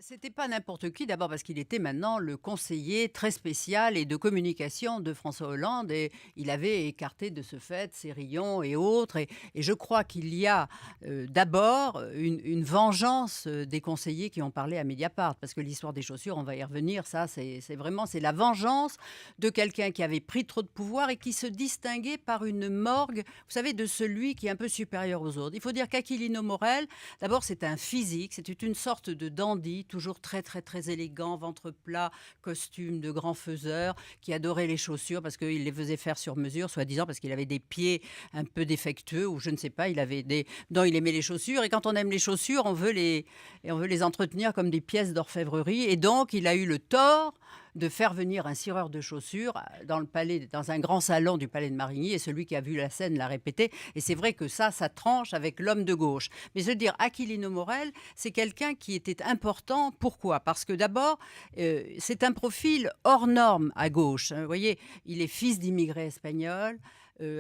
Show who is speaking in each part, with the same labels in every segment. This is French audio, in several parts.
Speaker 1: C'était pas n'importe qui, d'abord parce qu'il était maintenant le conseiller très spécial et de communication de François Hollande et il avait écarté de ce fait Cérillon et autres et je crois qu'il y a, d'abord, une vengeance, des conseillers qui ont parlé à Mediapart. Parce que l'histoire des chaussures, on va y revenir, ça c'est vraiment c'est la vengeance de quelqu'un qui avait pris trop de pouvoir et qui se distinguait par une morgue, vous savez, de celui qui est un peu supérieur aux autres. Il faut dire qu'Aquilino Morel, d'abord, c'est un physique, c'était une sorte de dandy, toujours très, très, très élégant, ventre plat, costume de grand faiseur, qui adorait les chaussures parce qu'il les faisait faire sur mesure, soi-disant parce qu'il avait des pieds un peu défectueux ou je ne sais pas, il avait des... Non, il aimait les chaussures et quand on aime les chaussures, on veut les entretenir comme des pièces d'orfèvrerie et donc il a eu le tort de faire venir un cireur de chaussures dans le palais, dans un grand salon du palais de Marigny et celui qui a vu la scène l'a répété et c'est vrai que ça tranche avec l'homme de gauche. Mais je veux dire, Aquilino Morel, c'est quelqu'un qui était important. Pourquoi? Parce que d'abord, c'est un profil hors norme à gauche, hein. Vous voyez, il est fils d'immigrés espagnols,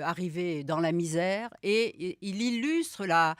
Speaker 1: arrivé dans la misère, et il illustre la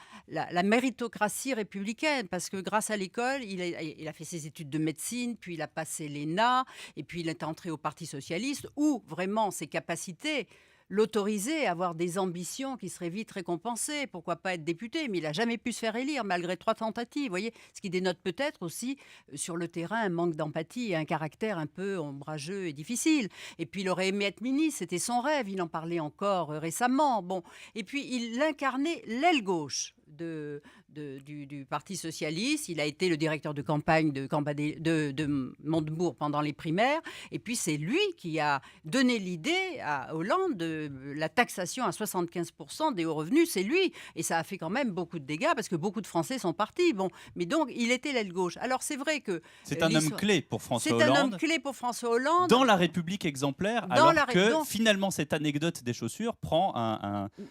Speaker 1: méritocratie républicaine, parce que grâce à l'école, il a fait ses études de médecine, puis il a passé l'ENA, et puis il est entré au Parti socialiste, où vraiment ses capacités l'autoriser à avoir des ambitions qui seraient vite récompensées. Pourquoi pas être député? Mais il n'a jamais pu se faire élire malgré 3 tentatives. Vous voyez, ce qui dénote peut-être aussi sur le terrain un manque d'empathie et un caractère un peu ombrageux et difficile. Et puis il aurait aimé être ministre, c'était son rêve. Il en parlait encore récemment. Bon, et puis il incarnait l'aile gauche du Parti socialiste. Il a été le directeur de campagne de Montebourg pendant les primaires. Et puis c'est lui qui a donné l'idée à Hollande de la taxation à 75% des hauts revenus. C'est lui. Et ça a fait quand même beaucoup de dégâts parce que beaucoup de Français sont partis. Bon, mais donc il était l'aile gauche. Alors c'est vrai que
Speaker 2: C'est un homme clé pour François
Speaker 1: c'est un homme
Speaker 2: Hollande
Speaker 1: clé pour François Hollande.
Speaker 2: dans la République exemplaire,
Speaker 1: Dans la
Speaker 2: alors
Speaker 1: ré-
Speaker 2: que
Speaker 1: donc,
Speaker 2: finalement cette anecdote des chaussures prend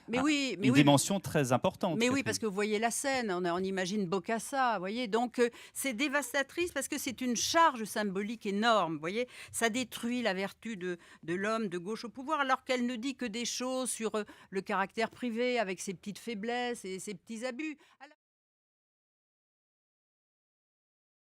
Speaker 1: mais oui, mais
Speaker 2: une
Speaker 1: oui,
Speaker 2: dimension très importante,
Speaker 1: mais oui, parce
Speaker 2: Catherine.
Speaker 1: que vous voyez la scène, on imagine Bokassa, vous voyez. Donc, c'est dévastatrice parce que c'est une charge symbolique énorme, vous voyez. Ça détruit la vertu de l'homme de gauche au pouvoir, alors qu'elle ne dit que des choses sur le caractère privé, avec ses petites faiblesses et ses petits abus.